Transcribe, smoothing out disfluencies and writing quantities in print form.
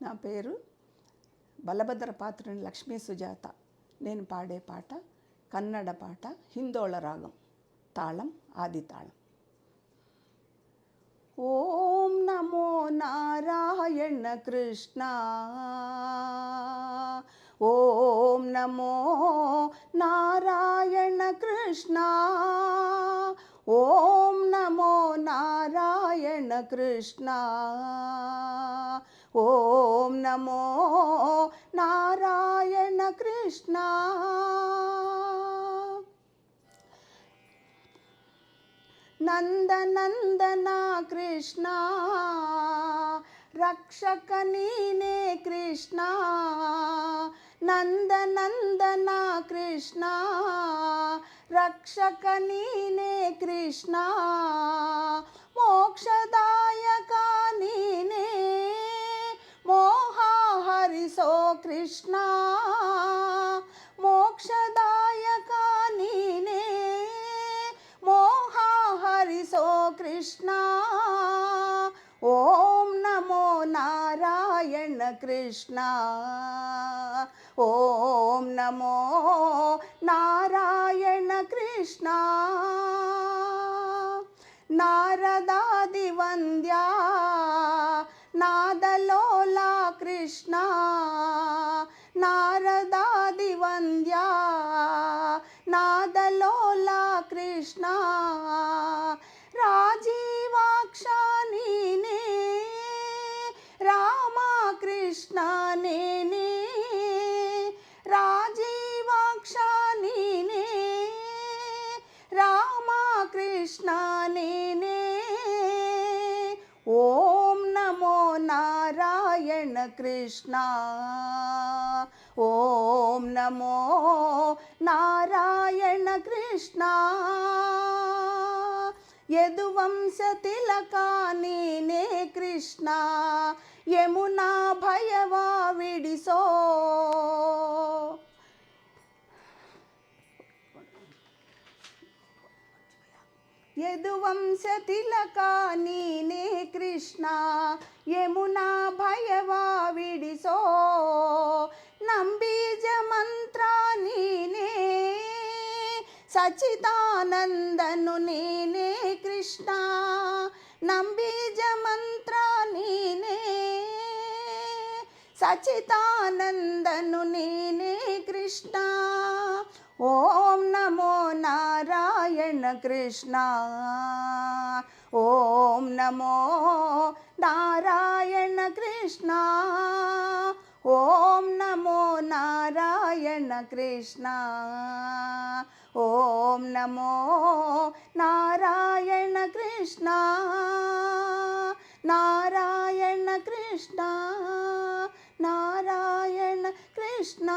నా పేరు బలభద్ర పాత్రుని లక్ష్మీ సుజాత. నేను పాడే పాట కన్నడ పాట, హిందోళ రాగం, తాళం ఆది తాళం. ఓం నమో నారాయణ కృష్ణ, ఓం నమో నారాయణ కృష్ణ, ఓం నమో నారాయణ కృష్ణ, ఓం నమో నారాయణ కృష్ణ. నందనందన కృష్ణ, రక్షక నీనే కృష్ణ, నందనందన కృష్ణ, రక్షక నీనే కృష్ణ, మోక్షదాయక నీనే, మోహహరిసో కృష్ణ, మోక్షదాయక నీనే, మోహహరిసో కృష్ణ. ఓం నమో నారాయణ కృష్ణ, ఓం నమో నారాయణ కృష్ణ. నారదాది వంద్యా నాదలోలా కృష్ణ, నారదాది వంద్యా నాదలోలా కృష్ణ, రాజీవాక్ష నీనే, రామకృష్ణ నేనే, రాజీవాక్ష నీనే, రామకృష్ణ నేనే. ఓం నమో నారాయణ కృష్ణ, ఓం నమో నారాయణ కృష్ణ. యదువంశ తిలక నీనే కృష్ణ, యమునా భయవా విడిసో, యదువంశ తిలక నీనే కృష్ణ, యమునా భయవా విడిసో, నంబీజ మంత్ర నీనే, సచిదానందను నీనే కృష్ణ, నంబీజ మంత్ర నీనే, సచిదానందను నీనే కృష్ణ. ఓం నమో నారాయణ కృష్ణ, ఓం నమో నారాయణ కృష్ణ, ఓం నమో నారాయణ కృష్ణ, ఓం నమో నారాయణ కృష్ణ, నారాయణ కృష్ణ, నారాయణ కృష్ణ.